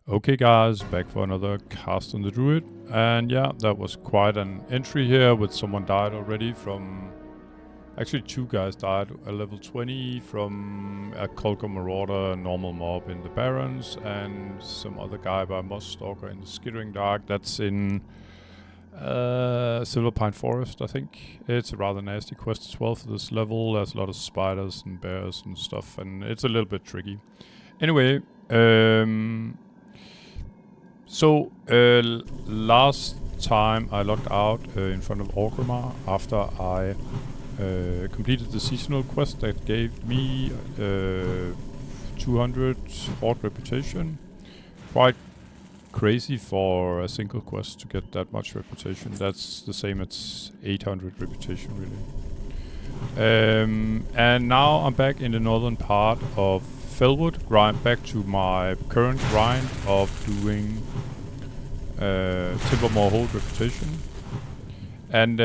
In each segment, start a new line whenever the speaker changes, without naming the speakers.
Okay guys, back for another cast on the druid, and yeah, that was quite an entry here with someone died already from... Actually two guys died at level 20 from a Kolka Marauder normal mob in the Barrens, and some other guy by Moss Stalker in the Skittering Dark. That's in Silver Pine Forest, I think. It's a rather nasty quest as well for this level. There's a lot of spiders and bears and stuff, and it's a little bit tricky. Anyway, so, last time I logged out in front of Orgrimmar after I completed the seasonal quest that gave me 200 Horde reputation. Quite crazy for a single quest to get that much reputation. That's the same as 800 reputation really. And now I'm back in the northern part of Felwood, back to my current grind of doing Timbermaw Hold reputation. And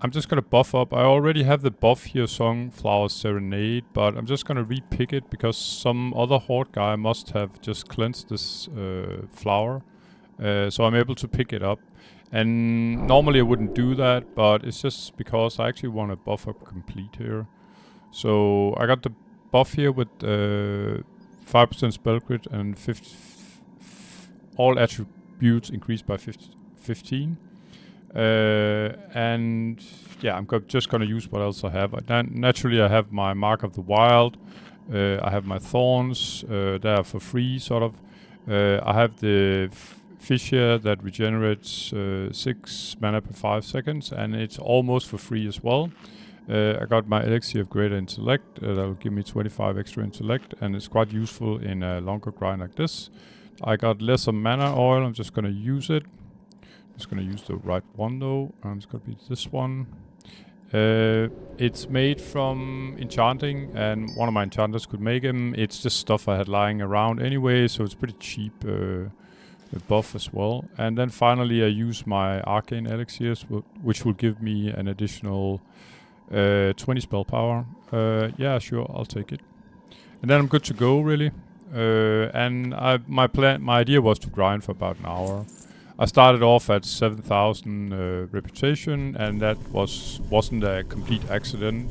I'm just gonna buff up. I already have the buff here, Songflower Serenade, but I'm just gonna repick it because some other Horde guy must have just cleansed this flower. So I'm able to pick it up. And normally I wouldn't do that, but it's just because I actually want to buff up complete here. So I got the buff here with 5% spell crit and all attributes increased by 15. And yeah, I'm just gonna use what else I have. Naturally, I have my Mark of the Wild. I have my Thorns. There for free, sort of. I have the fish here that regenerates 6 mana per 5 seconds, and it's almost for free as well. I got my Elixir of Greater Intellect, that'll give me 25 extra intellect, and it's quite useful in a longer grind like this. I got lesser mana oil, I'm just gonna use it. I'm just gonna use the right one though, and it's gonna be this one. It's made from enchanting, and one of my enchanters could make him. It's just stuff I had lying around anyway, so it's pretty cheap buff as well. And then finally I use my Arcane Elixirs, which will give me an additional 20 spell power. Yeah, sure, I'll take it. And then I'm good to go, really. And my idea was to grind for about an hour. I started off at 7,000 reputation, and that wasn't a complete accident.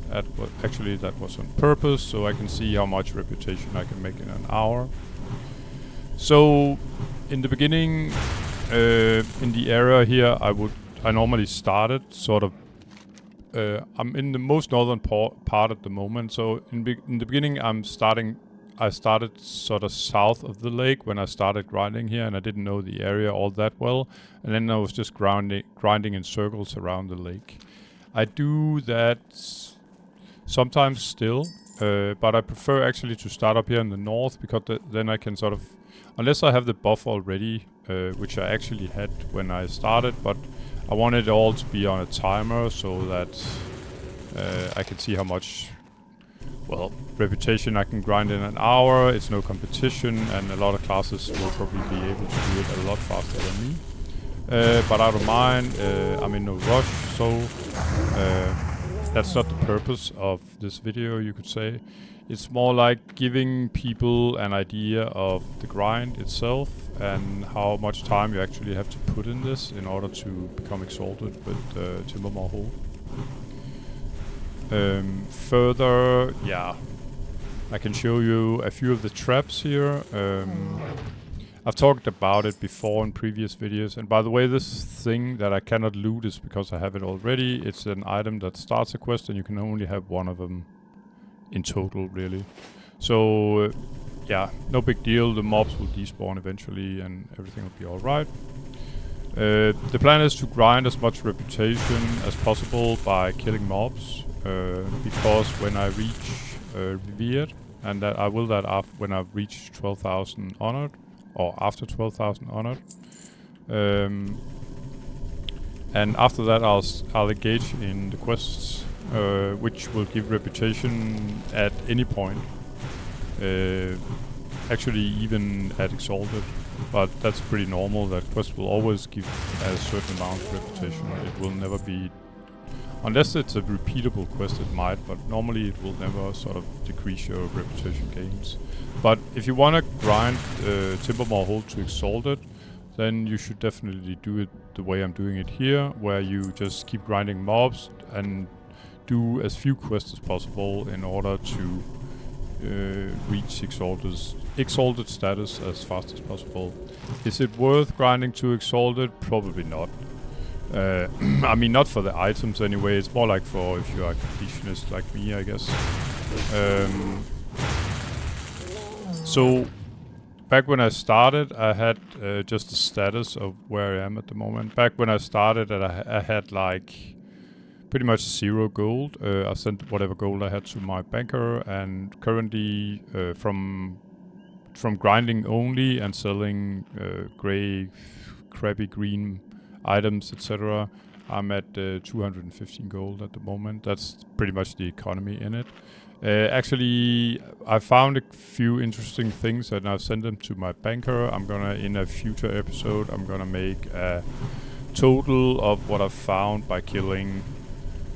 Actually, that was on purpose, so I can see how much reputation I can make in an hour. So, in the beginning, in the area here, I normally started sort of. I'm in the most northern part at the moment, so in the beginning I started sort of south of the lake when I started grinding here, and I didn't know the area all that well, and then I was just grinding in circles around the lake. I do that sometimes still, but I prefer actually to start up here in the north, because then I can sort of, unless I have the buff already, which I actually had when I started, but I want it all to be on a timer so that I can see how much, well, reputation I can grind in an hour. It's no competition, and a lot of classes will probably be able to do it a lot faster than me. But I don't mind, I'm in no rush, so that's not the purpose of this video, you could say. It's more like giving people an idea of the grind itself and how much time you actually have to put in this in order to become exalted with Timbermaw Hold. Further, yeah, I can show you a few of the traps here. I've talked about it before in previous videos, and by the way, this thing that I cannot loot is because I have it already. It's an item that starts a quest, and you can only have one of them in total, really. So yeah, no big deal. The mobs will despawn eventually and everything will be alright. The plan is to grind as much reputation as possible by killing mobs, because when I reach Revered, and that I will that when I've reached 12,000 honored, or after 12,000 honored, and after that I'll engage in the quests, which will give reputation at any point. Actually, even at Exalted, but that's pretty normal. That quest will always give a certain amount of reputation. It will never be Unless it's a repeatable quest, it might, but normally it will never sort of decrease your reputation gains. But if you want to grind Timbermaw Hold to Exalted, then you should definitely do it the way I'm doing it here, where you just keep grinding mobs and do as few quests as possible in order to reach Exalted status as fast as possible. Is it worth grinding to Exalted? Probably not. I mean, not for the items anyway. It's more like for if you are a completionist like me, I guess. So, back when I started, I had just the status of where I am at the moment. Back when I started, I had like pretty much 0 gold. I sent whatever gold I had to my banker, and currently from grinding only and selling grey, crappy green items, etc., I'm at 215 gold at the moment. That's pretty much the economy in it. Actually, I found a few interesting things and I've sent them to my banker. I'm gonna, in a future episode, I'm gonna make a total of what I've found by killing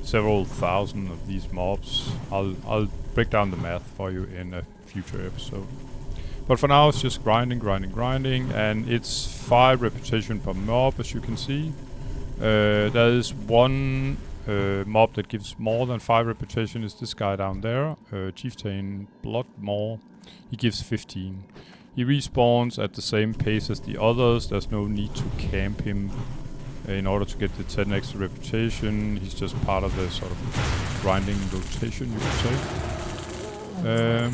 several thousand of these mobs. I'll break down the math for you in a future episode. But for now, it's just grinding, and it's 5 reputation per mob, as you can see. There is one mob that gives more than 5 reputation, is this guy down there, Chieftain Bloodmaw. He gives 15. He respawns at the same pace as the others. There's no need to camp him in order to get the 10 extra reputation. He's just part of the sort of grinding rotation, you could say.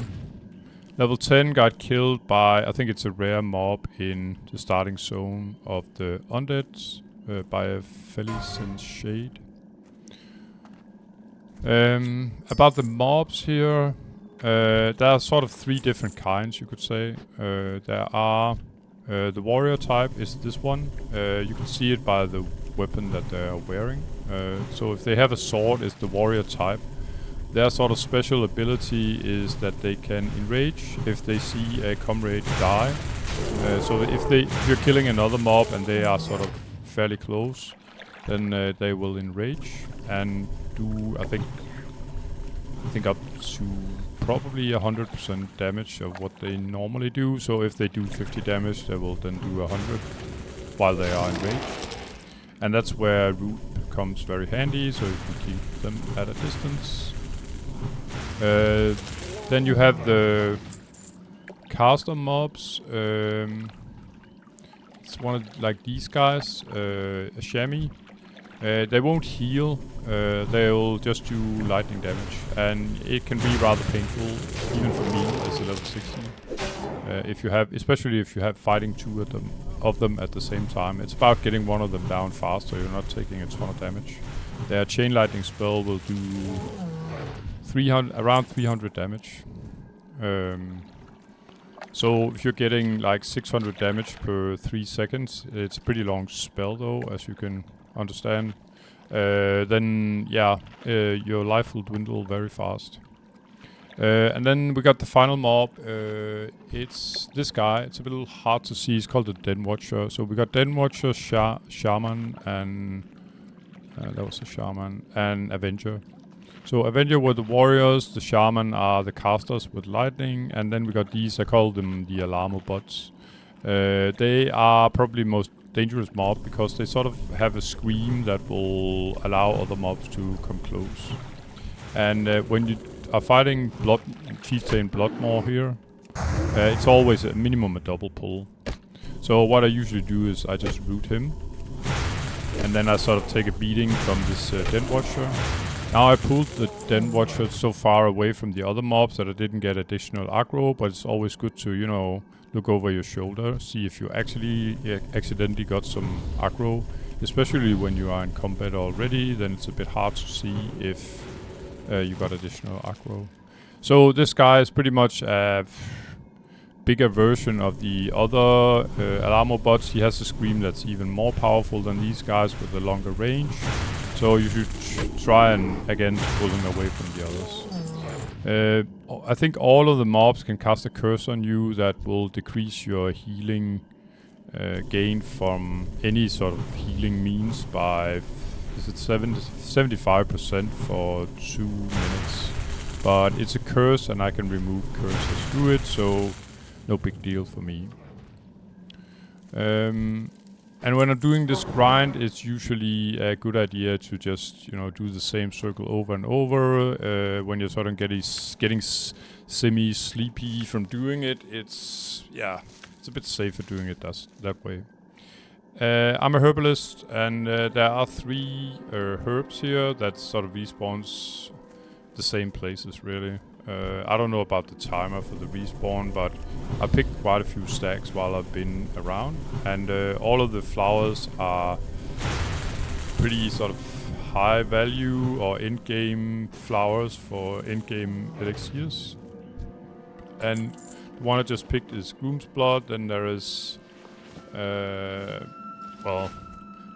Level 10 got killed by, I think it's a rare mob in the starting zone of the undead, by a Felicent Shade. About the mobs here, there are sort of 3 different kinds, you could say. There are the warrior type is this one. You can see it by the weapon that they are wearing. So if they have a sword, it's the warrior type. Their sort of special ability is that they can enrage if they see a comrade die. So if you're killing another mob and they are sort of fairly close, then they will enrage and do, I think up to probably 100% damage of what they normally do. So if they do 50 damage, they will then do 100 while they are enraged. And that's where root comes very handy, so you can keep them at a distance. Then you have the caster mobs. It's one of like these guys, a chamois. They won't heal. They'll just do lightning damage, and it can be rather painful, even for me as a level 60. Especially if you have fighting 2 of them at the same time. It's about getting one of them down fast, so you're not taking a ton of damage. Their chain lightning spell will do around 300 damage. So if you're getting like 600 damage per 3 seconds, it's a pretty long spell though, as you can understand. Then yeah, your life will dwindle very fast. And then we got the final mob. It's this guy. It's a little hard to see. It's called the Den Watcher. So we got Den Watcher, Shaman, and that was a Shaman, and Avenger. So Avenger were the warriors, the Shaman are the casters with lightning, and then we got these, I call them the Alarmo bots. They are probably most dangerous mob because they sort of have a scream that will allow other mobs to come close. And when you are fighting Chieftain Bloodmaw here, it's always a minimum a double pull. So what I usually do is I just root him, and then I sort of take a beating from this Den Watcher. Now I pulled the Den Watcher so far away from the other mobs that I didn't get additional aggro, but it's always good to, you know, look over your shoulder, see if you actually accidentally got some aggro. Especially when you are in combat already, then it's a bit hard to see if you got additional aggro. So this guy is pretty much a bigger version of the other Alarmo bots. He has a scream that's even more powerful than these guys with a longer range. So you should try and again pull him away from the others. I think all of the mobs can cast a curse on you that will decrease your healing gain from any sort of healing means by is it 75% for 2 minutes. But it's a curse and I can remove curse as druid, so no big deal for me. And when I'm doing this grind, it's usually a good idea to just, you know, do the same circle over and over. When you're sort of getting semi-sleepy from doing it, it's a bit safer doing it that way. I'm a herbalist, and there are 3 herbs here that sort of respawns the same places, really. I don't know about the timer for the respawn, but I picked quite a few stacks while I've been around, and all of the flowers are pretty sort of high value or end-game flowers for end-game elixirs. And the one I just picked is Groom's Blood, then there is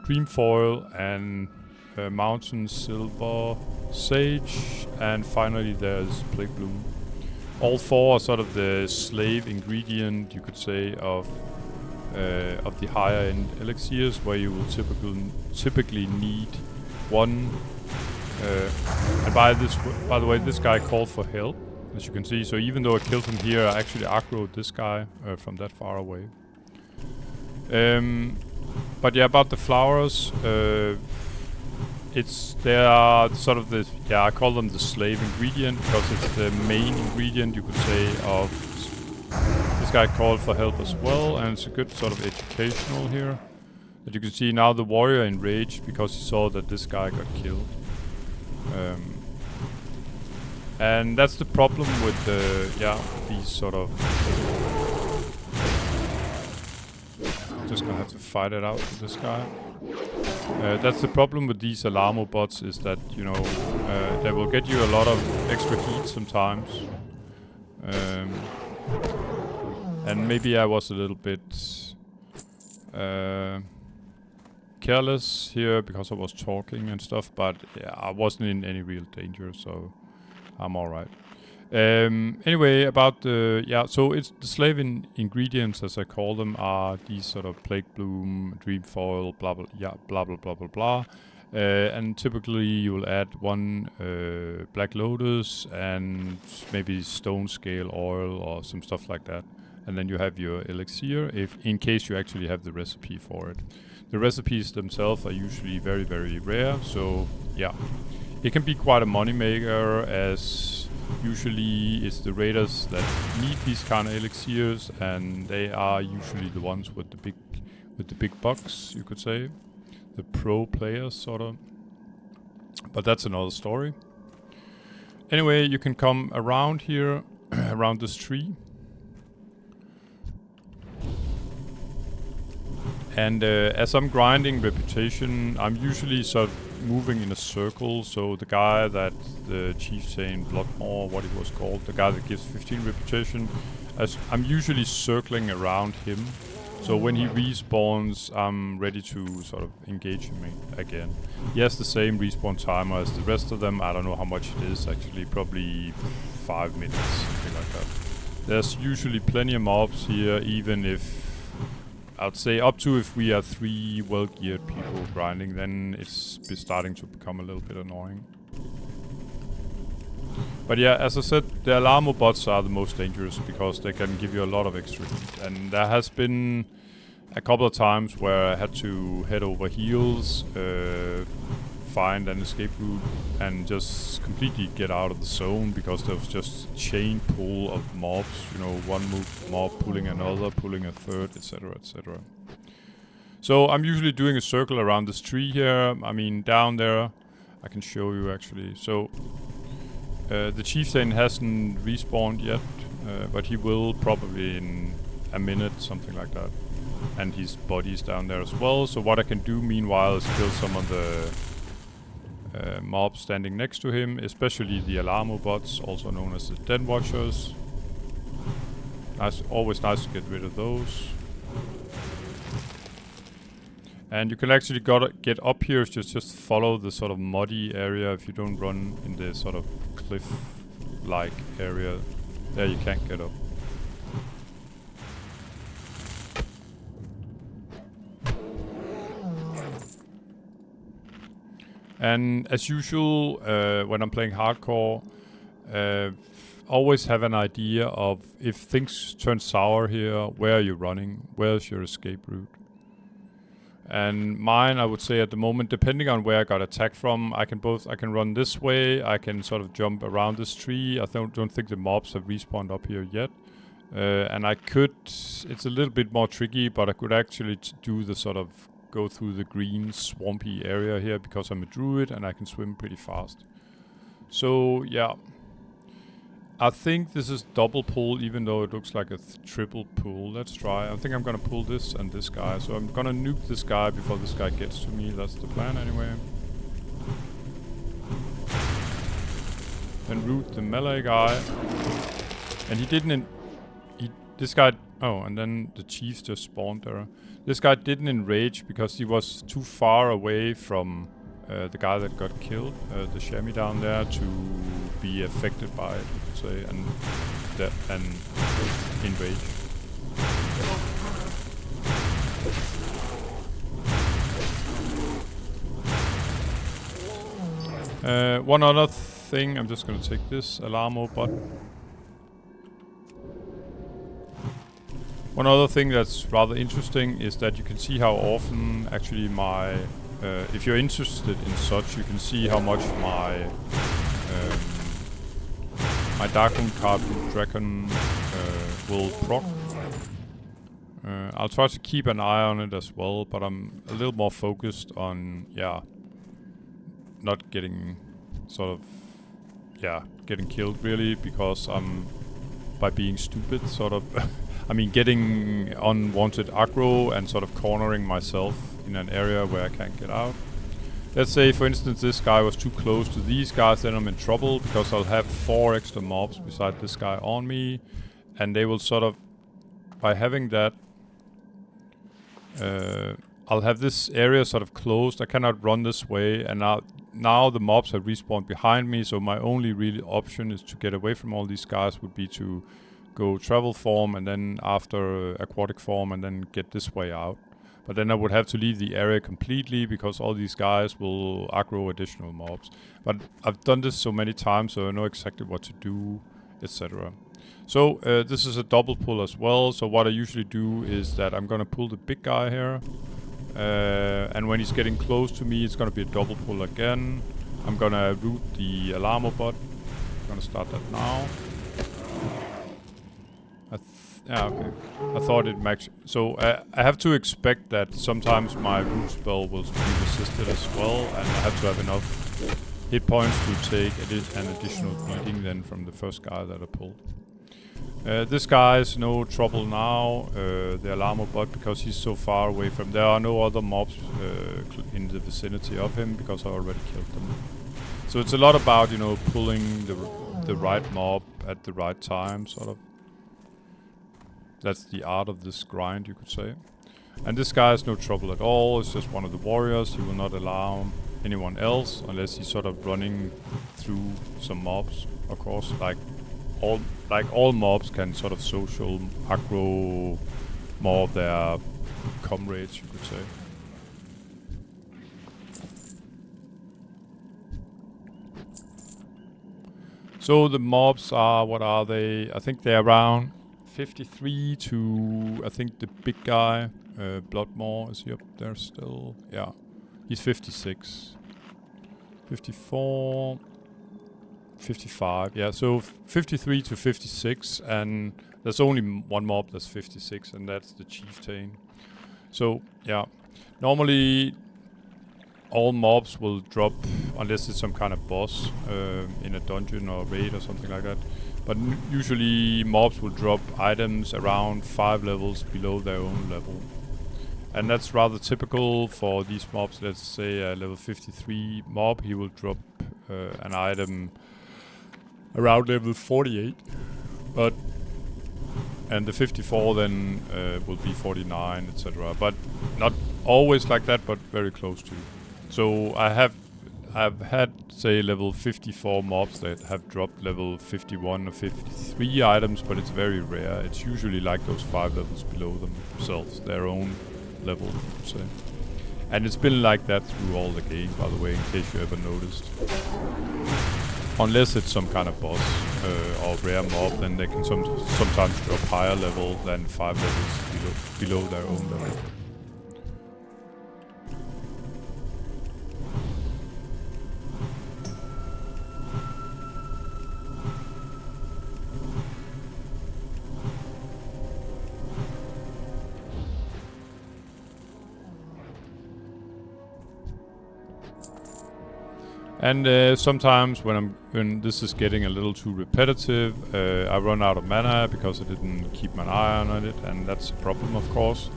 Dreamfoil and Mountain Silver Sage, and finally there's Plague Bloom. All 4 are sort of the slave ingredient, you could say, of the higher end elixirs, where you will typically need 1. And by the way, this guy called for help, as you can see. So even though I killed him here, I actually aggroed this guy from that far away. But yeah, about the flowers, they are sort of I call them the slave ingredient, because it's the main ingredient, you could say, of this guy called for help as well, and it's a good sort of educational here. That you can see now the warrior enraged because he saw that this guy got killed. And that's the problem with these sort of... Just gonna have to fight it out with this guy. That's the problem with these Alamo bots, is that, you know, they will get you a lot of extra heat sometimes. And maybe I was a little bit careless here because I was talking and stuff, but yeah, I wasn't in any real danger, so I'm alright. Anyway, about so it's the slave ingredients, as I call them, are these sort of Plague Bloom, Dreamfoil, blah blah blah. And typically you will add 1 Black Lotus and maybe Stone Scale Oil or some stuff like that. And then you have your elixir, in case you actually have the recipe for it. The recipes themselves are usually very, very rare, so yeah. It can be quite a moneymaker, as usually it's the raiders that need these kind of elixirs, and they are usually the ones with the big bucks, you could say. The pro players, sort of. But that's another story. Anyway, you can come around here, around this tree. And as I'm grinding reputation, I'm usually sort of moving in a circle. So the guy that the chieftain Bloodmore, what he was called, the guy that gives 15 reputation, I'm usually circling around him. So when he respawns, I'm ready to sort of engage him again. He has the same respawn timer as the rest of them. I don't know how much it is actually, probably 5 minutes, something like that. There's usually plenty of mobs here, even if I'd say up to if we are 3 well-geared people grinding, then it's starting to become a little bit annoying. But yeah, as I said, the Alamo bots are the most dangerous because they can give you a lot of extra heat. And there has been a couple of times where I had to head over heals, find an escape route, and just completely get out of the zone because there was just a chain pull of mobs, you know, one mob pulling another, pulling a third, etc, etc. So I'm usually doing a circle around this tree here. I mean, down there, I can show you actually. So the chieftain hasn't respawned yet, but he will probably in a minute, something like that. And his body's down there as well. So what I can do meanwhile is kill some of the mobs standing next to him, especially the Alamo bots, also known as the Den Watchers. Always nice to get rid of those. And you can actually get up here if you just follow the sort of muddy area. If you don't run in the sort of cliff-like area, there you can't get up. And as usual, when I'm playing hardcore, always have an idea of if things turn sour here, where are you running? Where's your escape route? And mine, I would say at the moment, depending on where I got attacked from, I can run this way, I can sort of jump around this tree. I don't think the mobs have respawned up here yet. And I could, it's a little bit more tricky, but I could actually do the sort of go through the green swampy area here because I'm a druid and I can swim pretty fast. So yeah, I think this is double pull, even though it looks like a triple pull. Let's try. I think I'm gonna pull this and this guy. So I'm gonna nuke this guy before this guy gets to me. That's the plan anyway. Then root the melee guy. And he didn't... this guy... Oh, and then the chiefs just spawned there. This guy didn't enrage because he was too far away from the guy that got killed, the chamois down there, to be affected by it, you could say, and enrage. One other thing, I'm just gonna take this Alarmo bot. One other thing that's rather interesting is that you can see how often actually my... if you're interested in such, you can see how much my my Darkmoon card Dragon will proc. I'll try to keep an eye on it as well, but I'm a little more focused on, yeah, not getting sort of, yeah, getting killed really, because I'm, by being stupid, sort of, I mean, getting unwanted aggro and sort of cornering myself in an area where I can't get out. Let's say, for instance, this guy was too close to these guys, then I'm in trouble, because I'll have 4 extra mobs beside this guy on me, and they will sort of, by having that, I'll have this area sort of closed. I cannot run this way, and now the mobs have respawned behind me, so my only real option is to get away from all these guys would be to go travel form, and then after aquatic form, and then get this way out. But then I would have to leave the area completely because all these guys will aggro additional mobs. But I've done this so many times, so I know exactly what to do, etc. So this is a double pull as well. So what I usually do is that I'm gonna pull the big guy here. And when he's getting close to me, it's gonna be a double pull again. I'm gonna root the Alarmo bot. I'm gonna start that now. Yeah, okay. I thought it max. So I have to expect that sometimes my root spell will be resisted as well, and I have to have enough hit points to take an additional bleeding then from the first guy that I pulled. This guy is no trouble now, the Alarmo bot, because he's so far away from... There are no other mobs in the vicinity of him because I already killed them. So it's a lot about, you know, pulling the right mob at the right time, sort of. That's the art of this grind, you could say. And this guy is no trouble at all. It's just one of the warriors. He will not allow anyone else unless he's sort of running through some mobs. Of course, like all mobs can sort of social aggro more of their comrades, you could say. So the mobs are, what are they? I think they're around 53 to, I think the big guy, Bloodmaw, is he up there still? Yeah, he's 56. 54, 55, yeah, so 53 to 56, and there's only one mob that's 56, and that's the Chieftain. So, yeah, normally all mobs will drop, unless it's some kind of boss in a dungeon or raid or something like that. But usually mobs will drop items around 5 levels below their own level. And that's rather typical for these mobs. Let's say a level 53 mob, he will drop an item around level 48. And the 54 then will be 49, etc. But not always like that, but very close to. So I've had, say, level 54 mobs that have dropped level 51 or 53 items, but it's very rare. It's usually like those 5 levels below themselves, their own level, say. And it's been like that through all the game, by the way, in case you ever noticed. Unless it's some kind of boss or rare mob, then they can sometimes drop higher level than 5 levels below their own level. And sometimes when this is getting a little too repetitive, I run out of mana because I didn't keep my eye on it, and that's a problem, of course.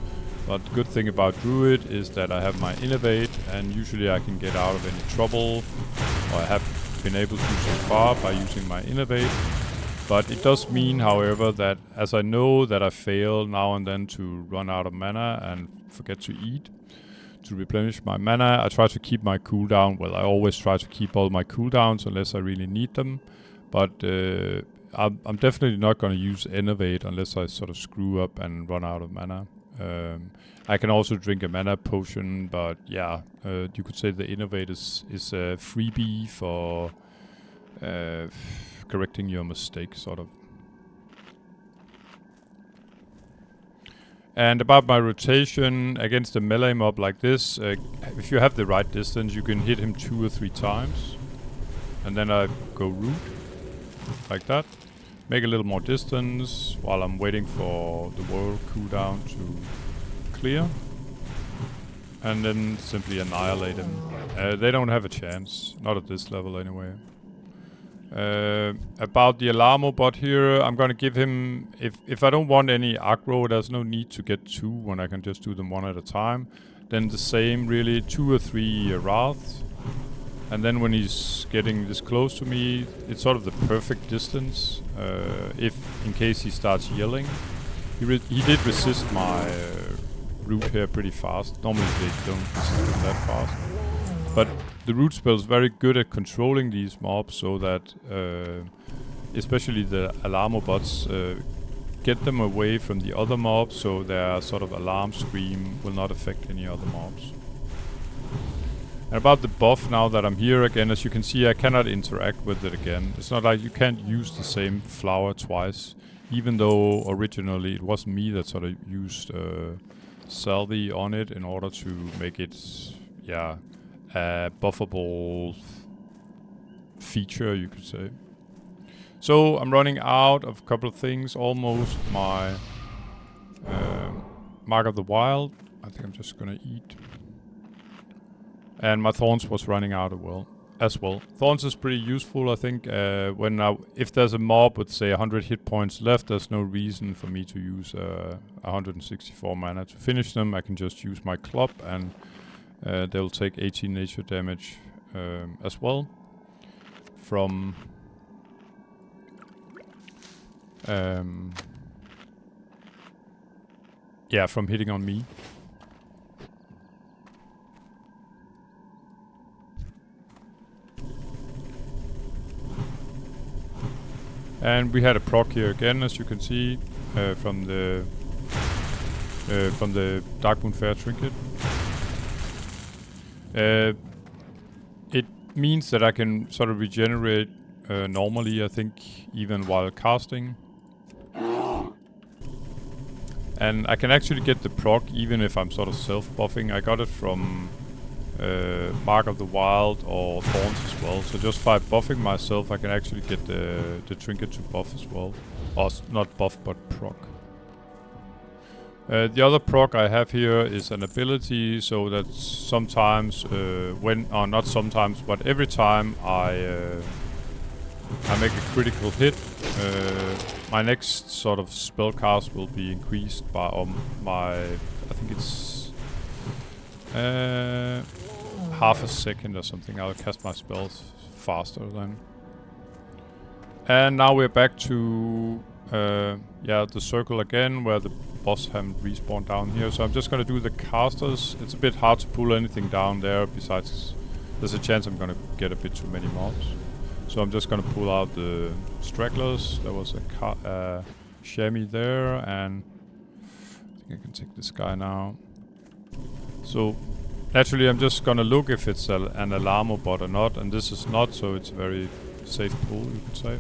But the good thing about druid is that I have my innovate, and usually I can get out of any trouble, or I have been able to so far by using my innovate. But it does mean, however, that as I know that I fail now and then to run out of mana and forget to eat, to replenish my mana, I try to keep my cooldown. Well, I always try to keep all my cooldowns unless I really need them. But I'm definitely not going to use Innovate unless I sort of screw up and run out of mana. I can also drink a mana potion, but yeah, you could say the Innovate is a freebie for correcting your mistake, sort of. And about my rotation against a melee mob like this, if you have the right distance, you can hit him 2 or 3 times. And then I go root, like that. Make a little more distance while I'm waiting for the world cooldown to clear. And then simply annihilate him. They don't have a chance, not at this level anyway. About the Alamo bot here, I'm gonna give him, if I don't want any aggro, there's no need to get 2 when I can just do them 1 at a time. Then the same, really, 2 or 3 Wraths. And then when he's getting this close to me, it's sort of the perfect distance. If, in case he starts yelling. He did resist my root here pretty fast. Normally they don't resist them that fast. But the root spell is very good at controlling these mobs, so that especially the Alamo bots get them away from the other mobs, so their sort of alarm scream will not affect any other mobs. And about the buff, now that I'm here again, as you can see, I cannot interact with it again. It's not like you can't use the same flower twice, even though originally it wasn't me that sort of used Salvi on it in order to make it, yeah, a buffable feature, you could say. So I'm running out of a couple of things, almost my Mark of the Wild. I think I'm just gonna eat. And my Thorns was running out as well. Thorns is pretty useful, I think. If there's a mob with, say, 100 hit points left, there's no reason for me to use 164 mana to finish them. I can just use my club, and they'll take 18 nature damage as well from from hitting on me. And we had a proc here again, as you can see, from the Darkmoon Fair trinket. It means that I can sort of regenerate normally, I think, even while casting. And I can actually get the proc even if I'm sort of self-buffing. I got it from Mark of the Wild or Thorns as well. So just by buffing myself, I can actually get the trinket to buff as well. Or not buff, but proc. The other proc I have here is an ability, so that sometimes, not sometimes, but every time I make a critical hit, my next sort of spell cast will be increased by I think it's half a second or something. I'll cast my spells faster then. And now we're back to the circle again, where the boss haven't respawned down here. So I'm just gonna do the casters. It's a bit hard to pull anything down there, besides there's a chance I'm gonna get a bit too many mobs. So I'm just gonna pull out the stragglers. There was a chamois there, and I think I can take this guy now. So naturally I'm just gonna look if it's an Alamo bot or not, and this is not, so it's a very safe pull, you could say.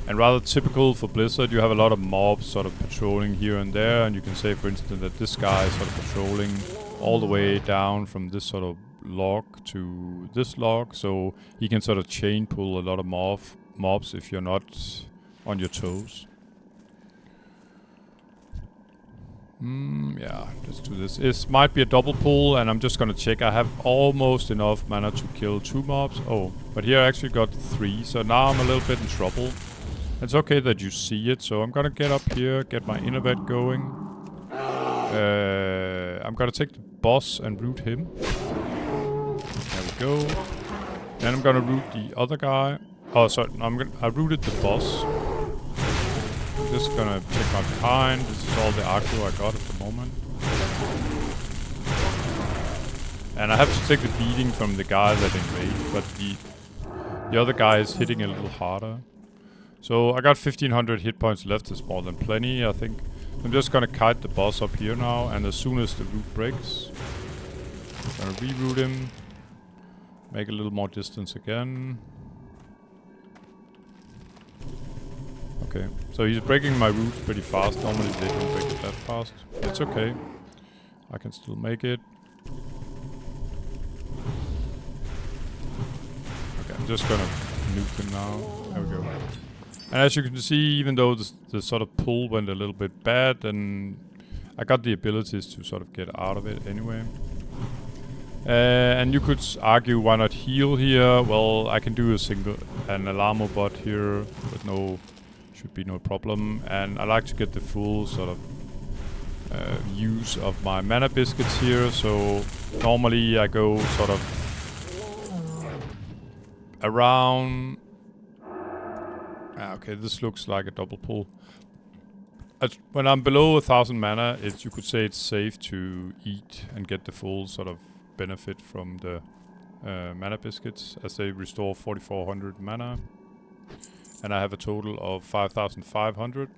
And rather typical for Blizzard, you have a lot of mobs sort of patrolling here and there, and you can say, for instance, that this guy is sort of patrolling all the way down from this sort of log to this log, so he can sort of chain pull a lot of mobs if you're not on your toes. Yeah, let's do this. It might be a double pull, and I'm just gonna check. I have almost enough mana to kill 2 mobs. Oh, but here I actually got 3, so now I'm a little bit in trouble. It's okay that you see it, so I'm gonna get up here, get my innervat going. I'm gonna take the boss and root him. There we go. Then I'm gonna root the other guy. Oh, sorry, I rooted the boss. I'm just gonna check my behind. This is all the aggro I got at the moment. And I have to take the beating from the guy that invaded, but the other guy is hitting a little harder. So I got 1500 hit points left, it's more than plenty, I think. I'm just gonna kite the boss up here now, and as soon as the root breaks, I'm gonna reroot him. Make a little more distance again. Okay, so he's breaking my roots pretty fast. Normally they don't break it that fast. It's okay. I can still make it. Okay, I'm just gonna nuke him now. There we go. And as you can see, even though the sort of pull went a little bit bad, and I got the abilities to sort of get out of it anyway. And you could argue, why not heal here? Well, I can do an Alamo bot here with should be no problem. And I like to get the full sort of use of my mana biscuits here. So normally I go sort of around. Okay, this looks like a double pull. When I'm below 1000 mana, you could say it's safe to eat and get the full sort of benefit from the mana biscuits, as they restore 4400 mana. And I have a total of 5500.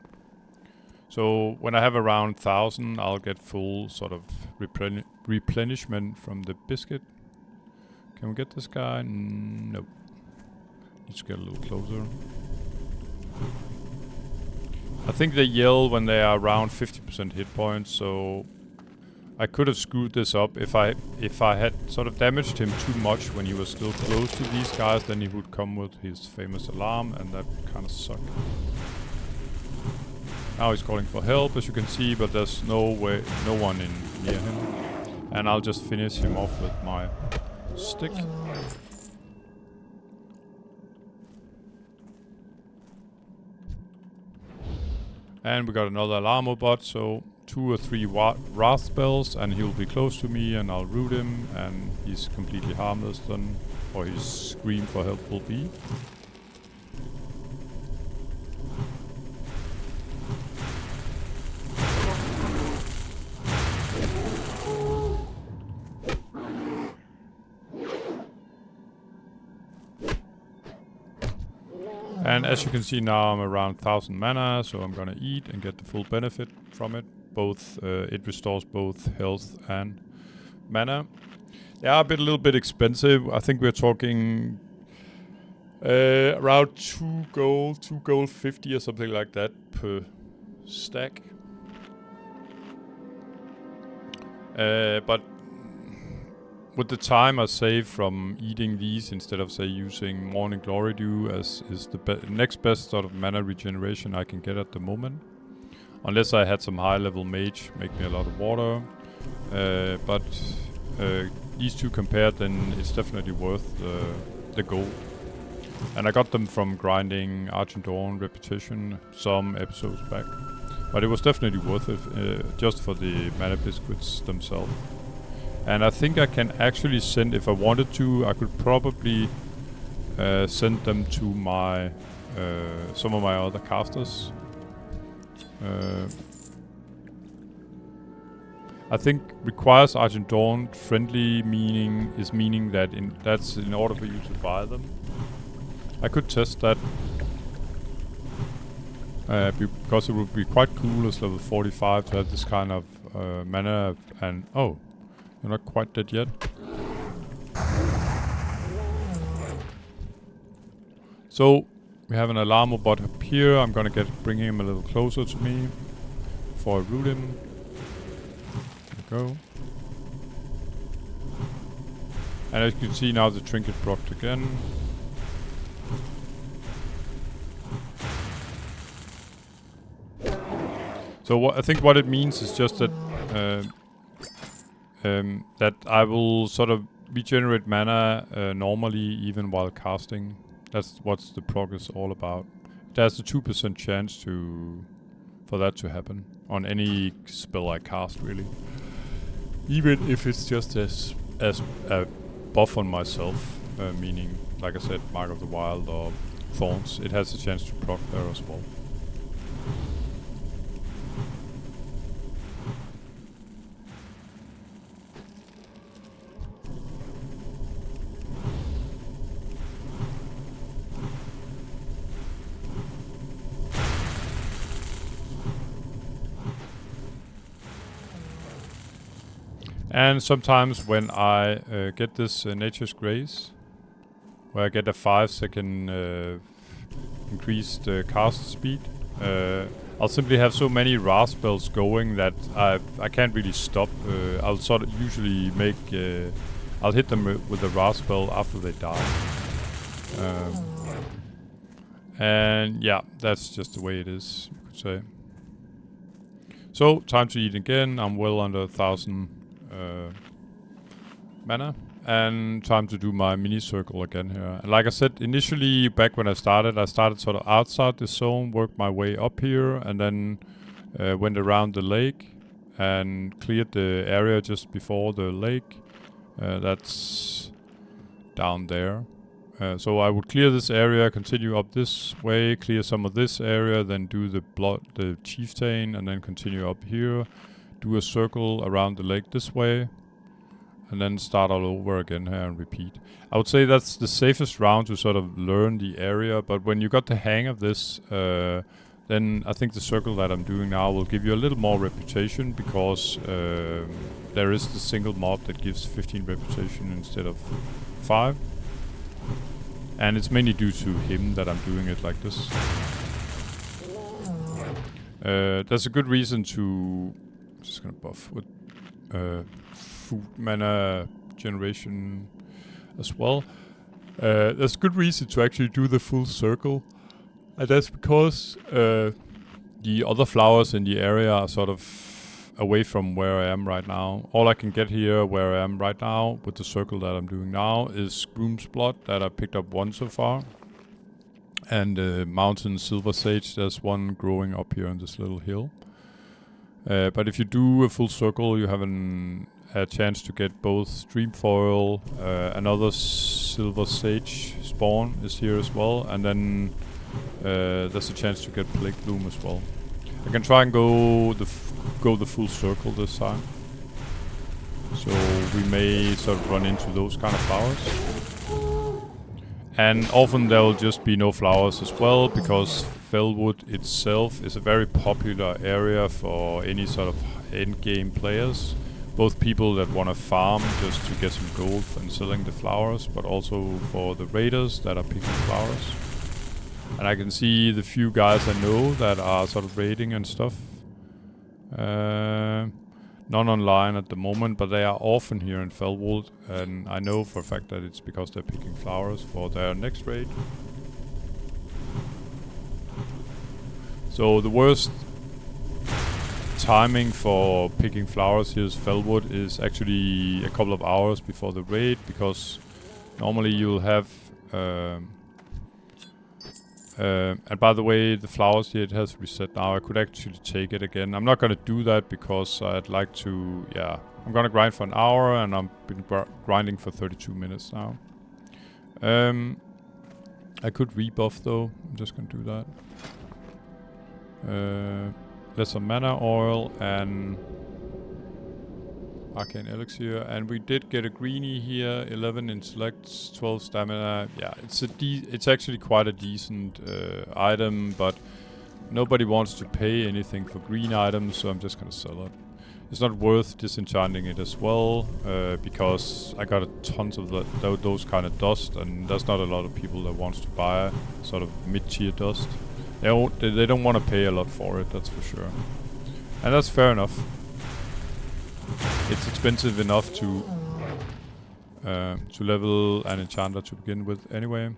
So when I have around 1000, I'll get full sort of replenishment from the biscuit. Can we get this guy? No. Let's get a little closer. I think they yell when they are around 50% hit points, so I could have screwed this up. If I had sort of damaged him too much when he was still close to these guys, then he would come with his famous alarm, and that kind of sucked. Now he's calling for help, as you can see, but there's no one near him. And I'll just finish him off with my stick. And we got another Alamo bot, so 2 or 3 wrath spells, and he'll be close to me, and I'll root him, and he's completely harmless then, or his scream for help will be. And as you can see now, I'm around 1000 mana, so I'm gonna eat and get the full benefit from it. It restores both health and mana. Yeah, a little bit expensive. I think we're talking around 2 gold 50 or something like that per stack. But with the time I save from eating these instead of, say, using Morning Glory Dew as is the next best sort of mana regeneration I can get at the moment. Unless I had some high level mage make me a lot of water. But these two compared, then it's definitely worth the gold. And I got them from grinding Argent Dawn Reputation some episodes back. But it was definitely worth it, just for the mana biscuits themselves. And I think I can actually send, if I wanted to, I could probably send them to my some of my other casters. I think requires Argent Dawn friendly, meaning that that's in order for you to buy them. I could test that. Because it would be quite cool as level 45 to have this kind of mana, and You're not quite dead yet. So, we have an alarm bot up here. I'm gonna bring him a little closer to me before I root him. There we go. And as you can see now, the trinket procced again. So I think what it means is just that that I will sort of regenerate mana normally even while casting. That's what the proc is all about. There's a 2% chance for that to happen on any spell I cast, really. Even if it's just as a buff on myself, meaning, like I said, Mark of the Wild or Thorns, it has a chance to proc there as well. And sometimes when I get this Nature's Grace, where I get a 5-second increased cast speed, I'll simply have so many Wrath spells going that I can't really stop. I'll sort of usually make... I'll hit them with the Wrath spell after they die. And yeah, that's just the way it is, you could say. So, time to eat again. I'm well under 1,000 mana. And time to do my mini circle again here. And like I said, initially, back when I started sort of outside the zone, worked my way up here, and then went around the lake and cleared the area just before the lake. That's down there. So I would clear this area, continue up this way, clear some of this area, then do the chieftain, and then continue up here, do a circle around the lake this way, and then start all over again here and repeat. I would say that's the safest round to sort of learn the area, but when you got the hang of this, then I think the circle that I'm doing now will give you a little more reputation, because there is the single mob that gives 15 reputation instead of 5. And it's mainly due to him that I'm doing it like this. There's a good reason to... Just gonna buff with food mana generation as well. There's a good reason to actually do the full circle. And that's because the other flowers in the area are sort of away from where I am right now. All I can get here where I am right now with the circle that I'm doing now is Groom's Blood that I picked up 1 so far. And Mountain Silver Sage, there's one growing up here on this little hill. But if you do a full circle, you have a chance to get both Dreamfoil, another Silver Sage spawn is here as well, and then there's a chance to get Plague Bloom as well. I can try and go the full circle this time. So we may sort of run into those kind of flowers. And often there will just be no flowers as well, because Felwood itself is a very popular area for any sort of endgame players. Both people that want to farm just to get some gold and selling the flowers, but also for the raiders that are picking flowers. And I can see the few guys I know that are sort of raiding and stuff. None online at the moment, but they are often here in Felwood, and I know for a fact that it's because they're picking flowers for their next raid. So the worst timing for picking flowers here is Felwood is actually a couple of hours before the raid, because normally you'll have and by the way, the flowers here, it has reset now. I could actually take it again. I'm not going to do that because I'd like to, yeah. I'm going to grind for an hour, and I've been grinding for 32 minutes now. I could rebuff though. I'm just going to do that. There's some mana oil and arcane elixir, and we did get a greenie here, 11 intellects, 12 stamina. Yeah, it's actually quite a decent item, but nobody wants to pay anything for green items, so I'm just gonna sell it. It's not worth disenchanting it as well, because I got tons of those kind of dust, and there's not a lot of people that wants to buy sort of mid-tier dust. They don't want to pay a lot for it, that's for sure. And that's fair enough. It's expensive enough to level an enchanter to begin with anyway.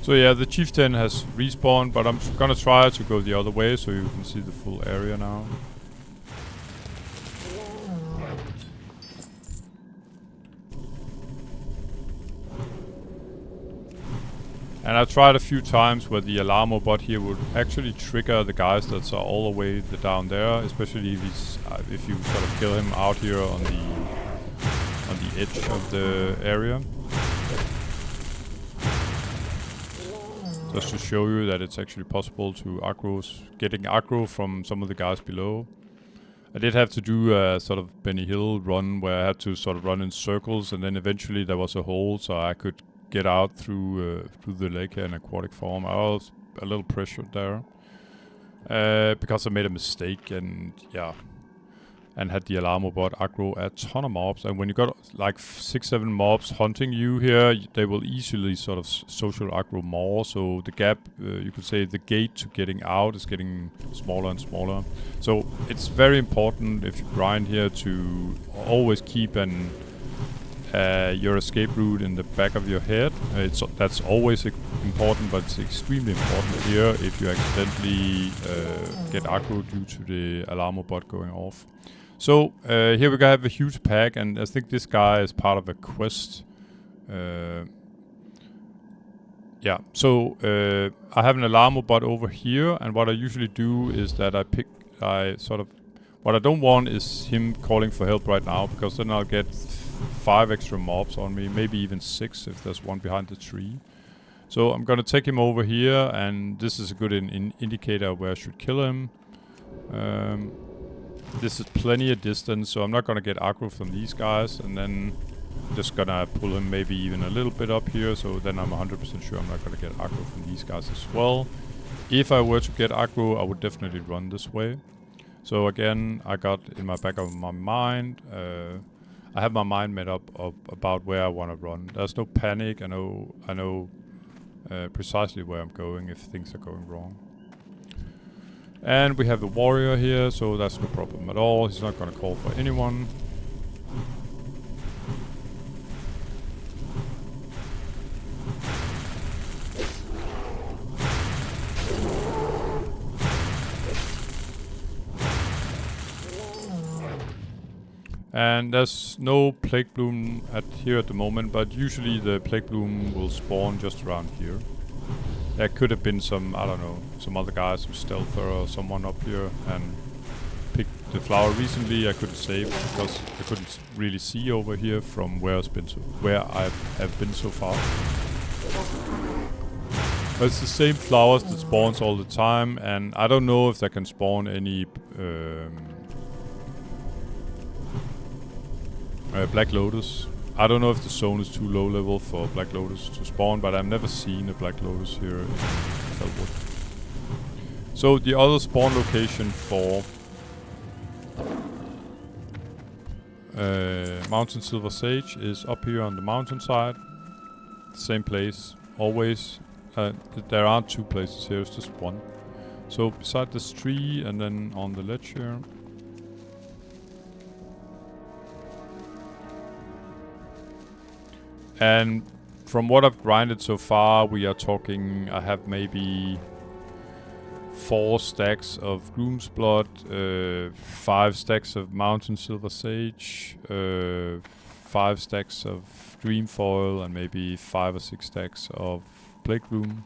So yeah, the chieftain has respawned, but I'm gonna try to go the other way so you can see the full area now. And I tried a few times where the alarmo bot here would actually trigger the guys that are all the way down there, especially if you sort of kill him out here on the edge of the area. Just to show you that it's actually possible to getting aggro from some of the guys below. I did have to do a sort of Benny Hill run where I had to sort of run in circles, and then eventually there was a hole so I could get out through the lake here in aquatic form. I was a little pressured there because I made a mistake, and yeah, and had the alarmo bot aggro a ton of mobs. And when you got like 6-7 mobs hunting you here, they will easily sort of social aggro more. So the gap, you could say the gate to getting out is getting smaller and smaller. So it's very important if you grind here to always keep your escape route in the back of your head. That's always important, but it's extremely important here if you accidentally get aggro due to the alarmo bot going off. So here we have a huge pack, and I think this guy is part of a quest. Yeah, so I have an alarmo bot over here, and what I usually do is that what I don't want is him calling for help right now, because then I'll get 5 extra mobs on me, maybe even 6 if there's one behind the tree. So I'm gonna take him over here, and this is a good indicator where I should kill him. This is plenty of distance, so I'm not gonna get aggro from these guys, and then just gonna pull him maybe even a little bit up here, so then I'm 100% sure I'm not gonna get aggro from these guys as well. If I were to get aggro, I would definitely run this way. So again, I got in my back of my mind, I have my mind made up about where I want to run. There's no panic. I know precisely where I'm going if things are going wrong. And we have the warrior here, so that's no problem at all. He's not gonna call for anyone. And there's no plague bloom here at the moment, but usually the plague bloom will spawn just around here. There could have been some, I don't know, some other guys, some stealther or someone up here and picked the flower recently. I couldn't save because I couldn't really see over here from where I have been so far. But it's the same flowers that spawns all the time, and I don't know if they can spawn any Black Lotus. I don't know if the zone is too low level for Black Lotus to spawn, but I've never seen a Black Lotus here in Felwood. So the other spawn location for Mountain Silver Sage is up here on the mountainside. Same place, always. There aren't 2 places here, it's just one. So beside this tree and then on the ledge here. And from what I've grinded so far, we are talking, I have maybe 4 stacks of Groom's Blood, 5 stacks of Mountain Silver Sage, 5 stacks of Dreamfoil, and maybe 5 or 6 stacks of Plague Bloom.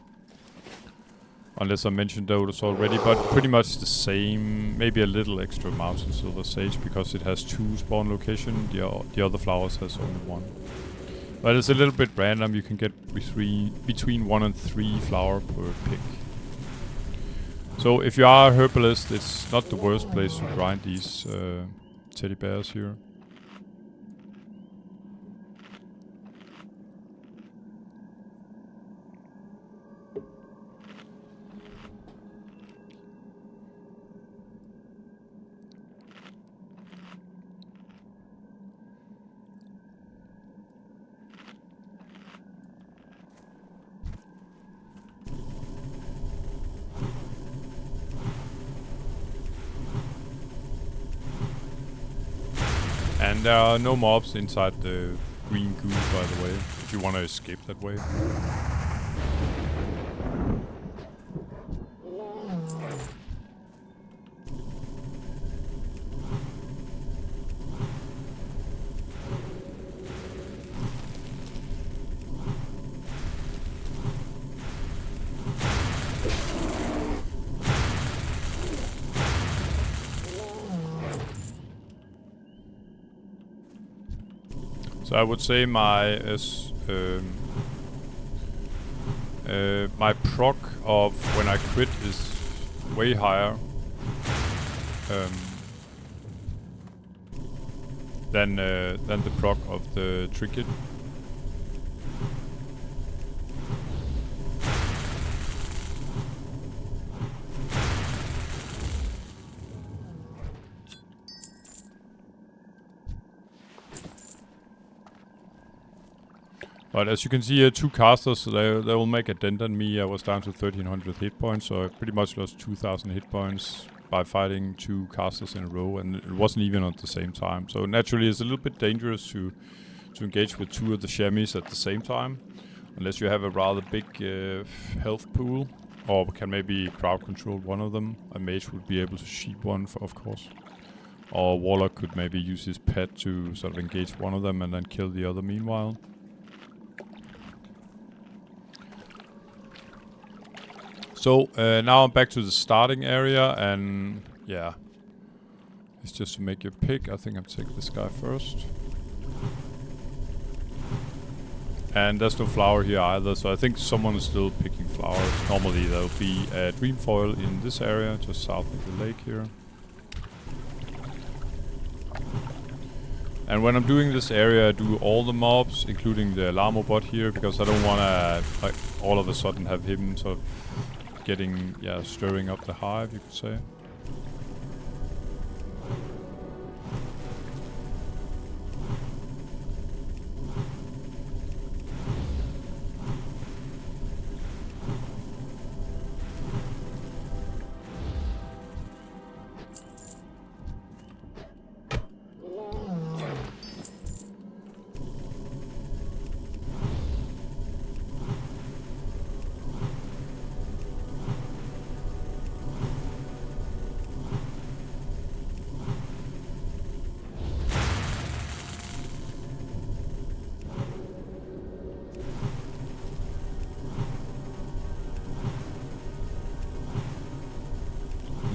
Unless I mentioned those already, but pretty much the same, maybe a little extra Mountain Silver Sage because it has 2 spawn locations, the other flowers has only 1. But it's a little bit random. You can get between 1 and 3 flower per pick. So if you are a herbalist, it's not the worst place to grind these teddy bears here. And there are no mobs inside the green goo, by the way, if you want to escape that way. So I would say my my proc of when I crit is way higher than the proc of the trinket. But as you can see here, 2 casters, they will make a dent on me. I was down to 1300 hit points, so I pretty much lost 2000 hit points by fighting 2 casters in a row, and it wasn't even at the same time. So naturally it's a little bit dangerous to engage with 2 of the chamois at the same time, unless you have a rather big health pool, or can maybe crowd control one of them. A mage would be able to sheep one, of course. Or Warlock could maybe use his pet to sort of engage one of them and then kill the other meanwhile. So now I'm back to the starting area, and yeah, it's just to make your pick. I think I'll take this guy first. And there's no flower here either, so I think someone is still picking flowers. Normally there'll be a dream foil in this area, just south of the lake here. And when I'm doing this area, I do all the mobs, including the Alarmo bot here, because I don't want to like all of a sudden have him sort of getting, stirring up the hive, you could say.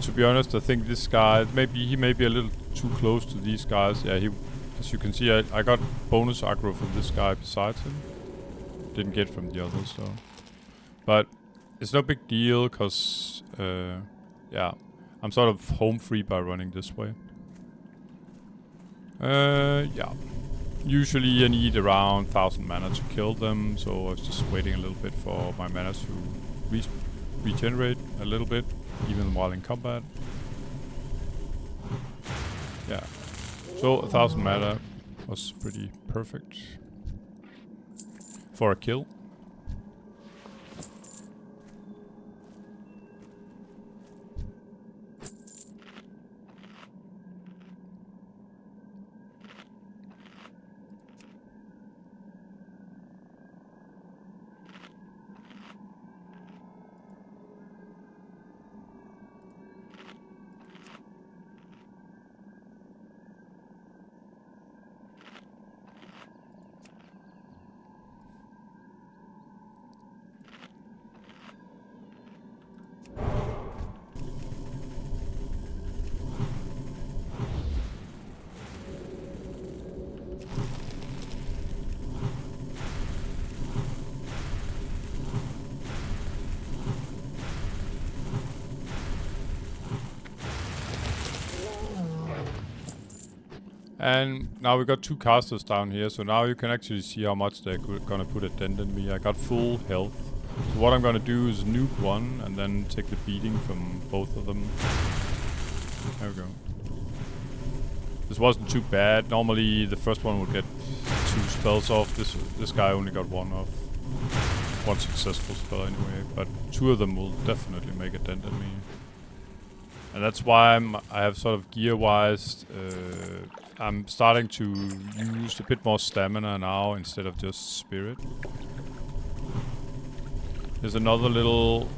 To be honest, I think this guy, he may be a little too close to these guys. Yeah, as you can see, I got bonus aggro from this guy besides him. Didn't get from the others, so. But it's no big deal, cause, I'm sort of home free by running this way. Yeah. Usually I need around 1000 mana to kill them, so I was just waiting a little bit for my mana to regenerate a little bit, even while in combat. Yeah. So 1000 mana was pretty perfect for a kill. And now we got 2 casters down here, so now you can actually see how much they're gonna put a dent in me. I got full health. So what I'm gonna do is nuke one and then take the beating from both of them. There we go. This wasn't too bad. Normally the first one would get 2 spells off. This guy only got 1 off. 1 successful spell anyway, but 2 of them will definitely make a dent in me. And that's why I have sort of gear-wise, I'm starting to use a bit more stamina now instead of just spirit. There's another little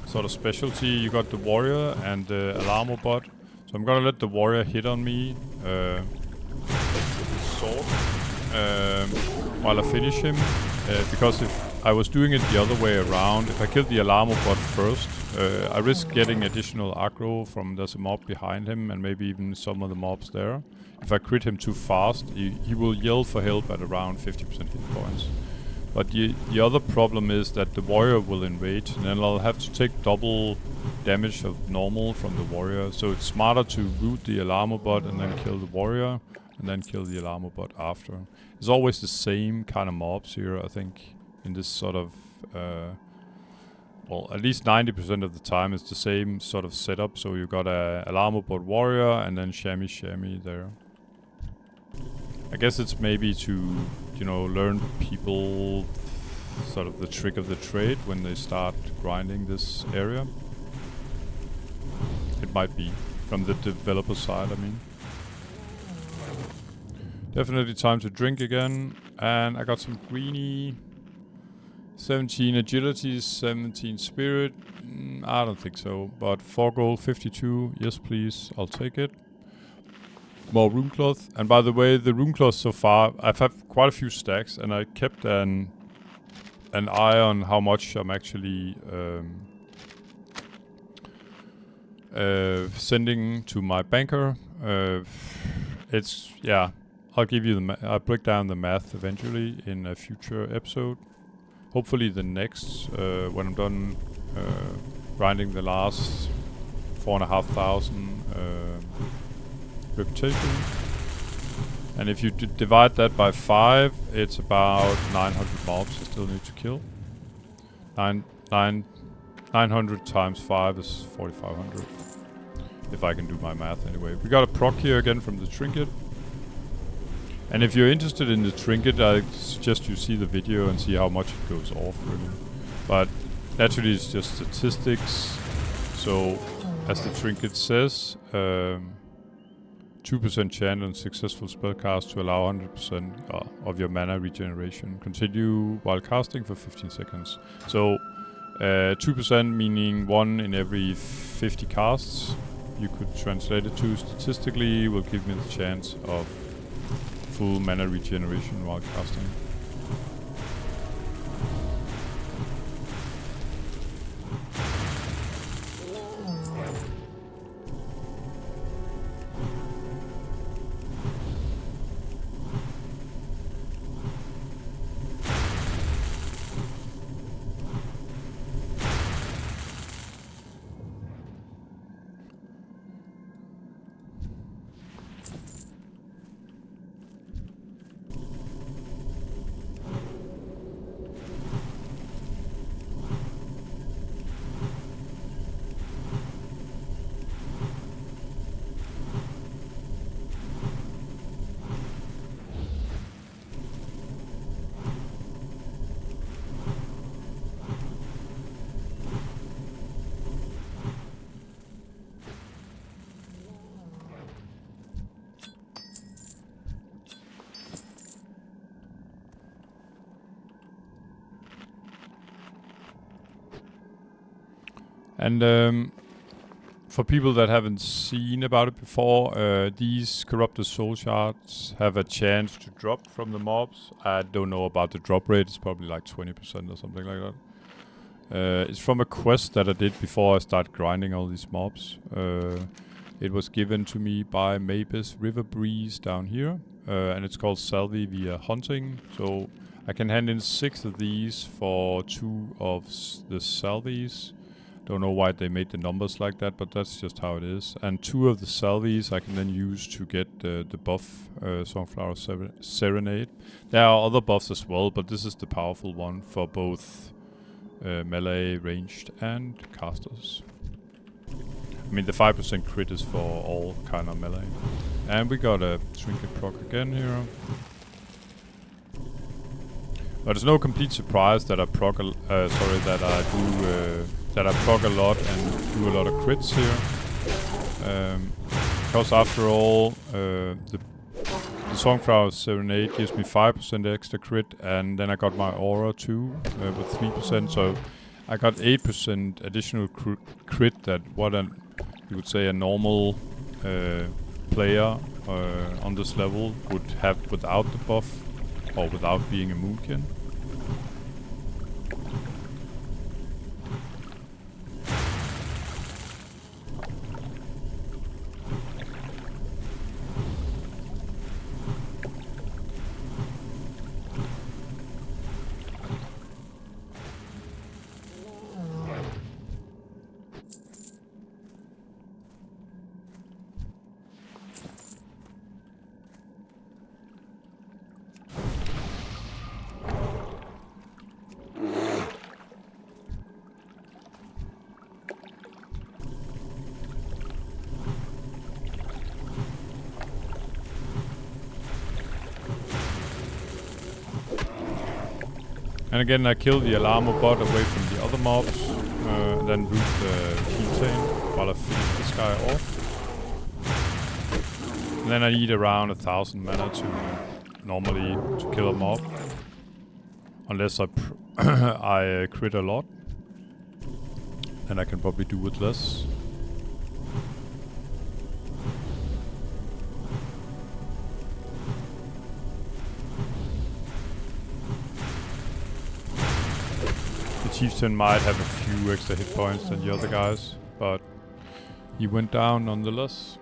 sort of specialty. You got the warrior and the alarm bot. So I'm gonna let the warrior hit on me with his sword while I finish him. Because if I was doing it the other way around, if I killed the alarm bot first, I risk getting additional aggro from there's a mob behind him and maybe even some of the mobs there. If I crit him too fast, he will yell for help at around 50% hit points. But the other problem is that the warrior will invade, and then I'll have to take double damage of normal from the warrior. So it's smarter to root the alarm bot and then kill the warrior, and then kill the alarm bot after. It's always the same kind of mobs here, I think, in this sort of... well, at least 90% of the time it's the same sort of setup. So you got a alarm bot warrior, and then shammy there. I guess it's maybe to, you know, learn people sort of the trick of the trade when they start grinding this area. It might be from the developer side, I mean. Definitely time to drink again. And I got some greenie. 17 agility, 17 spirit. I don't think so. But 4 gold, 52. Yes, please. I'll take it. More rune cloth. And by the way, the rune cloth so far, I've had quite a few stacks, and I kept an eye on how much I'm actually sending to my banker. It's, yeah, I'll give you the I'll break down the math eventually in a future episode. Hopefully the next, when I'm done grinding the last 4,500 reputation. And if you divide that by 5, it's about 900 mobs I still need to kill. 900 times 5 is 4,500. If I can do my math anyway. We got a proc here again from the trinket. And if you're interested in the trinket, I suggest you see the video and see how much it goes off really. But naturally it's just statistics. So as the trinket says, 2% chance on successful spellcast to allow 100% of your mana regeneration. Continue while casting for 15 seconds. So 2% meaning 1 in every 50 casts. You could translate it to statistically will give me the chance of full mana regeneration while casting. And for people that haven't seen about it before, these corrupted soul shards have a chance to drop from the mobs. I don't know about the drop rate, it's probably like 20% or something like that. It's from a quest that I did before I started grinding all these mobs. It was given to me by Mavis River Breeze down here, and it's called Salvi via hunting. So I can hand in 6 of these for 2 of the Salvies. Don't know why they made the numbers like that, but that's just how it is. And 2 of the salvies I can then use to get the buff Songflower Serenade. There are other buffs as well, but this is the powerful one for both melee, ranged, and casters. I mean, the 5% crit is for all kind of melee. And we got a trinket proc again here. But it's no complete surprise that I proc that I proc a lot and do a lot of crits here. Because after all, the Songflower Serenade gives me 5% extra crit, and then I got my aura too with 3%, so I got 8% additional crit that you would say a normal player on this level would have without the buff or without being a Moonkin. And again, I kill the Alarmo bot away from the other mobs, then root the Keychain while I finish this guy off. And then I need around 1000 mana to normally to kill a mob, unless I I crit a lot. Then I can probably do with less. Chieftain might have a few extra hit points than the other guys, but he went down nonetheless.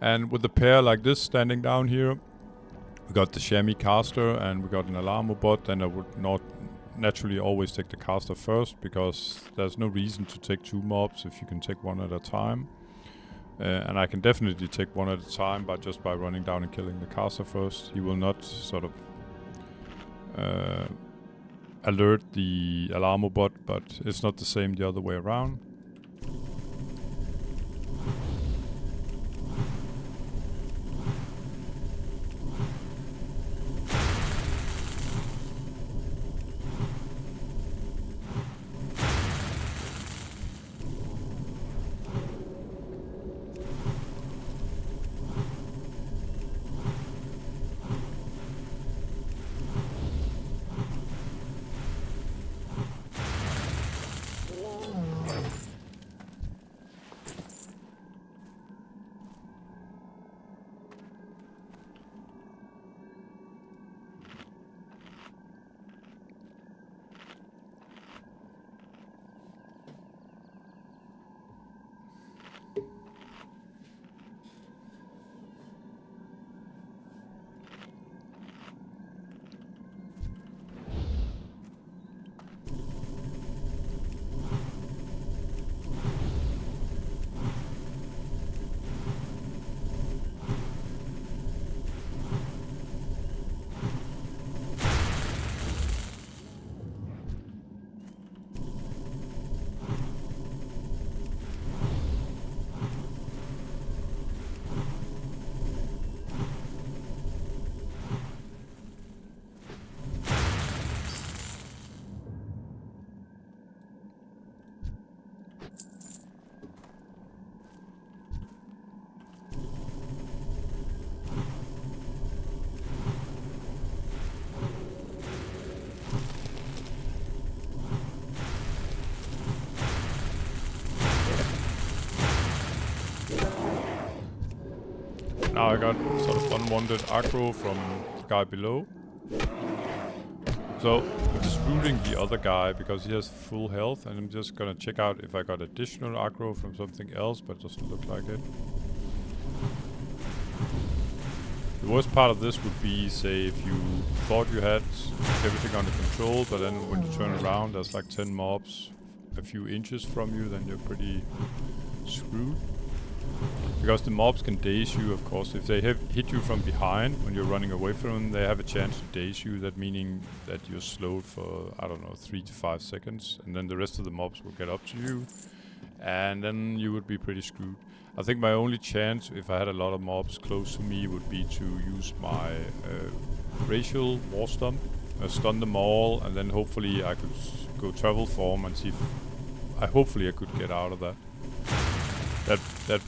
And with the pair like this standing down here, we got the Chamois caster and we got an Alarmo bot, then I would not naturally always take the caster first, because there's no reason to take two mobs if you can take one at a time. And I can definitely take one at a time by running down and killing the caster first. He will not sort of alert the Alarmo bot, but it's not the same the other way around. Now I got sort of unwanted aggro from the guy below. So I'm just rooting the other guy because he has full health, and I'm just gonna check out if I got additional aggro from something else, but it doesn't look like it. The worst part of this would be, say, if you thought you had everything under control, but then when you turn around there's like 10 mobs a few inches from you, then you're pretty screwed. Because the mobs can daze you, of course. If they hit you from behind when you're running away from them, they have a chance to daze you. That meaning that you're slowed for, I don't know, 3 to 5 seconds. And then the rest of the mobs will get up to you. And then you would be pretty screwed. I think my only chance, if I had a lot of mobs close to me, would be to use my racial war stump, stun them all, and then hopefully I could go travel form and see if hopefully I could get out of that. That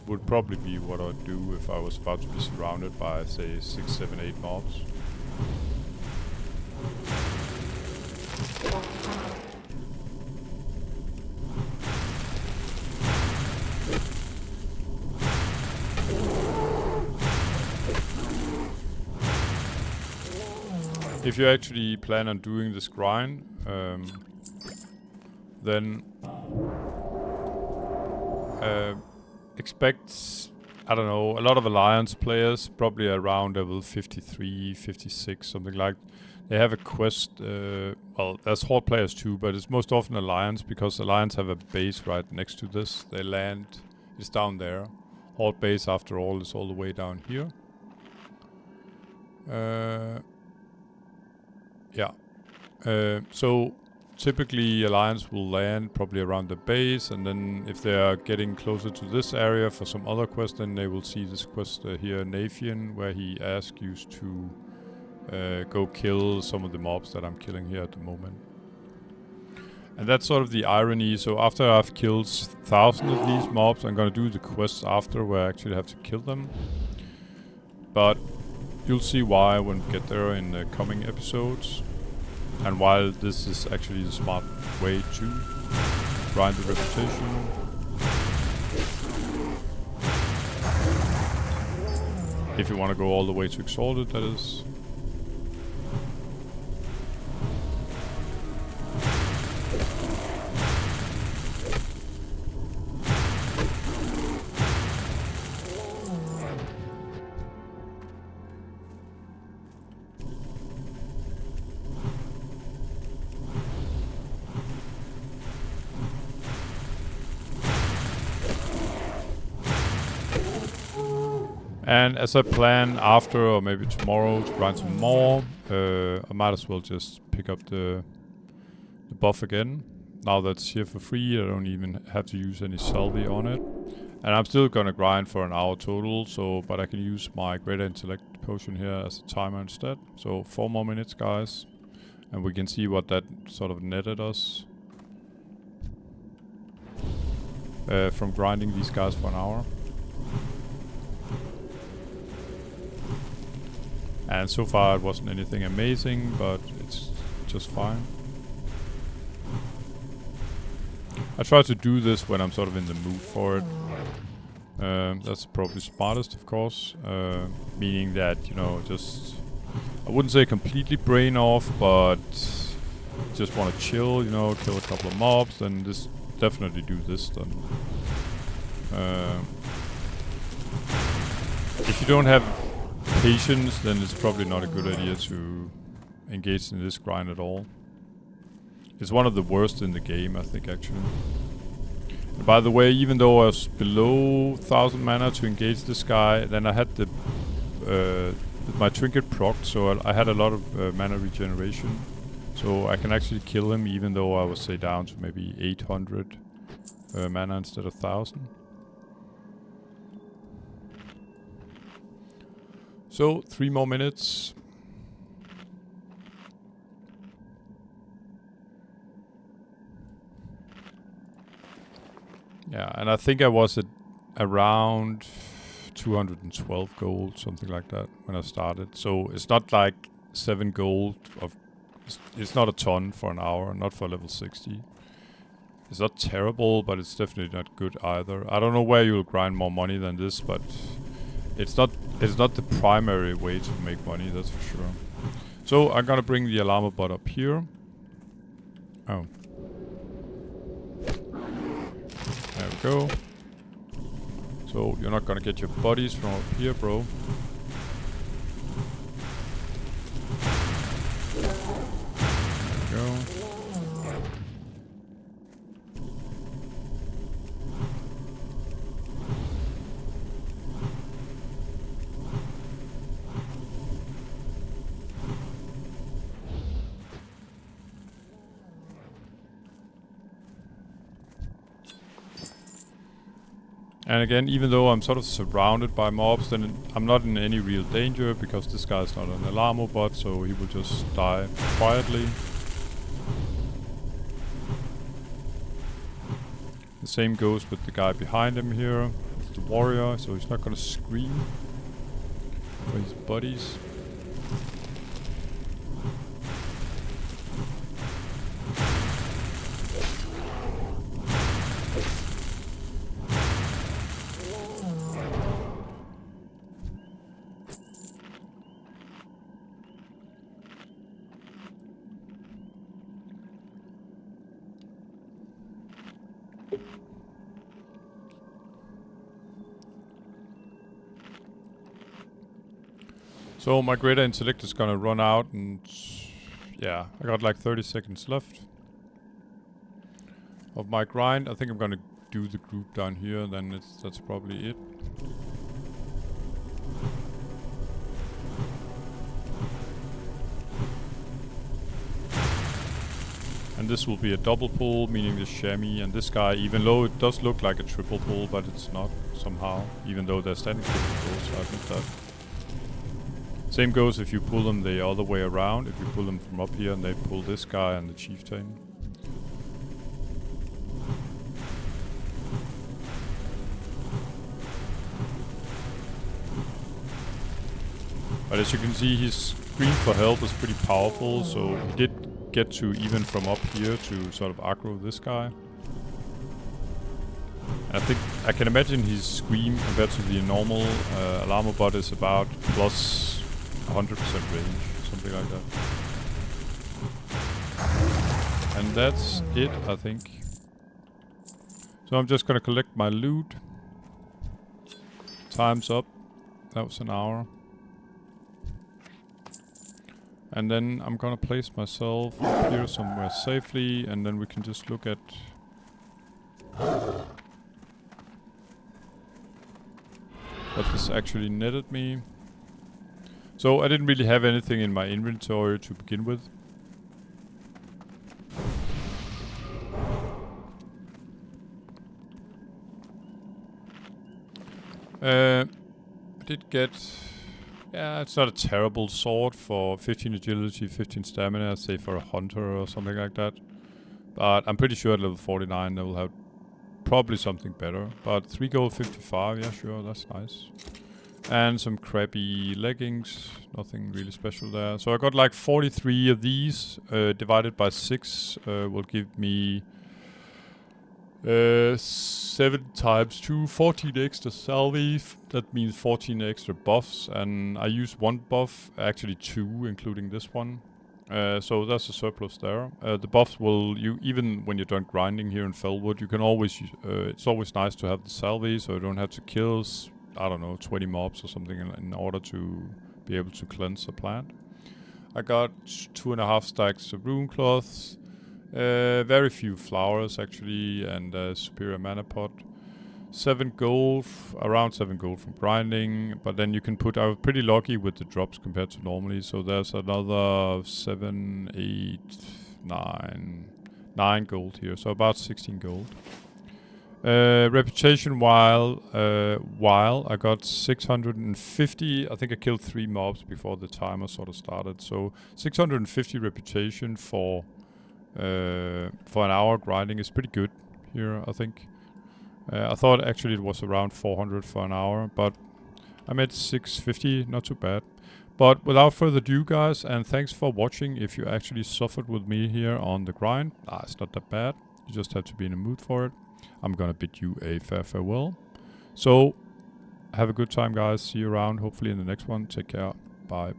would probably be what I'd do if I was about to be surrounded by, say, 6, 7, 8 mobs. If you actually plan on doing this grind, then expect, I don't know, a lot of Alliance players, probably around level 53, 56, something like. They have a quest, well, there's Horde players too, but it's most often Alliance, because Alliance have a base right next to this. They land, it's down there. Horde base, after all, is all the way down here. Yeah. So typically Alliance will land probably around the base, and then if they are getting closer to this area for some other quest, then they will see this quest here, Nathian, where he asks you to go kill some of the mobs that I'm killing here at the moment. And that's sort of the irony. So after I've killed 1,000 of these mobs, I'm gonna do the quests after where I actually have to kill them. But you'll see why when we get there in the coming episodes. And while this is actually the smart way to grind the reputation. If you want to go all the way to Exalted, that is. And as I plan after, or maybe tomorrow, to grind some more, I might as well just pick up the buff again. Now that's here for free, I don't even have to use any salvi on it. And I'm still gonna grind for an hour total, so but I can use my Greater Intellect potion here as a timer instead. So 4 more minutes, guys. And we can see what that sort of netted us. From grinding these guys for an hour. And so far it wasn't anything amazing, but it's just fine. I try to do this when I'm sort of in the mood for it. That's probably smartest, of course. Meaning that, you know, just... I wouldn't say completely brain off, but just want to chill, you know, kill a couple of mobs, then this definitely do this then. If you don't have patience, then it's probably not a good idea to engage in this grind at all. It's one of the worst in the game, I think, actually. And by the way, even though I was below 1000 mana to engage this guy, then I had the my trinket procced, so I had a lot of mana regeneration. So I can actually kill him even though I was, say, down to maybe 800 mana instead of 1000. So 3 more minutes. Yeah, and I think I was at around 212 gold, something like that, when I started. So it's not like 7 gold of... It's not a ton for an hour, not for level 60. It's not terrible, but it's definitely not good either. I don't know where you'll grind more money than this, but it's not the primary way to make money, that's for sure. So I'm gonna bring the Alarma bot up here. Oh. There we go. So you're not gonna get your bodies from up here, bro. There we go. And again, even though I'm sort of surrounded by mobs, then I'm not in any real danger because this guy's not an Alamo bot, so he will just die quietly. The same goes with the guy behind him here, the warrior, so he's not gonna scream for his buddies. So my greater intellect is gonna run out, and yeah, I got like 30 seconds left of my grind. I think I'm gonna do the group down here, then that's probably it. And this will be a double pull, meaning the chamois and this guy, even though it does look like a triple pull, but it's not somehow, even though they're standing triple pulls, so I think that. Same goes if you pull them the other way around, if you pull them from up here and they pull this guy and the chieftain. But as you can see, his scream for help is pretty powerful, so he did get to even from up here to sort of aggro this guy. And I can imagine his scream compared to the normal Alamo bot is about plus 100% range, something like that. And that's it, I think. So I'm just gonna collect my loot. Time's up. That was an hour. And then I'm gonna place myself up here somewhere safely, and then we can just look at what this actually netted me. So I didn't really have anything in my inventory to begin with. I did get... Yeah, it's not a terrible sword for 15 agility, 15 stamina, I'd say for a hunter or something like that. But I'm pretty sure at level 49 they will have probably something better. But 3 gold, 55, yeah sure, that's nice. And some crappy leggings, nothing really special there. So I got like 43 of these, divided by 6 will give me 7 times 2, 14 extra salve. That means 14 extra buffs, and I use 1 buff, actually 2 including this one. So that's a surplus there. The buffs will, even when you're done grinding here in Felwood, you can always, it's always nice to have the salve so you don't have to kill, I don't know, 20 mobs or something in order to be able to cleanse the plant. I got 2.5 stacks of rune cloths, very few flowers actually, and a superior mana pot. 7 gold, around 7 gold from grinding, but then you can put, I was pretty lucky with the drops compared to normally, so there's another 7, 8, 9 gold here, so about 16 gold. Reputation while I got 650. I think I killed 3 mobs before the timer sort of started. So 650 reputation for an hour grinding is pretty good here, I think. I thought actually it was around 400 for an hour, but I'm at 650, not too bad. But without further ado, guys, and thanks for watching. If you actually suffered with me here on the grind, it's not that bad. You just have to be in the mood for it. I'm gonna bid you a farewell. So, have a good time, guys. See you around, hopefully in the next one. Take care. Bye.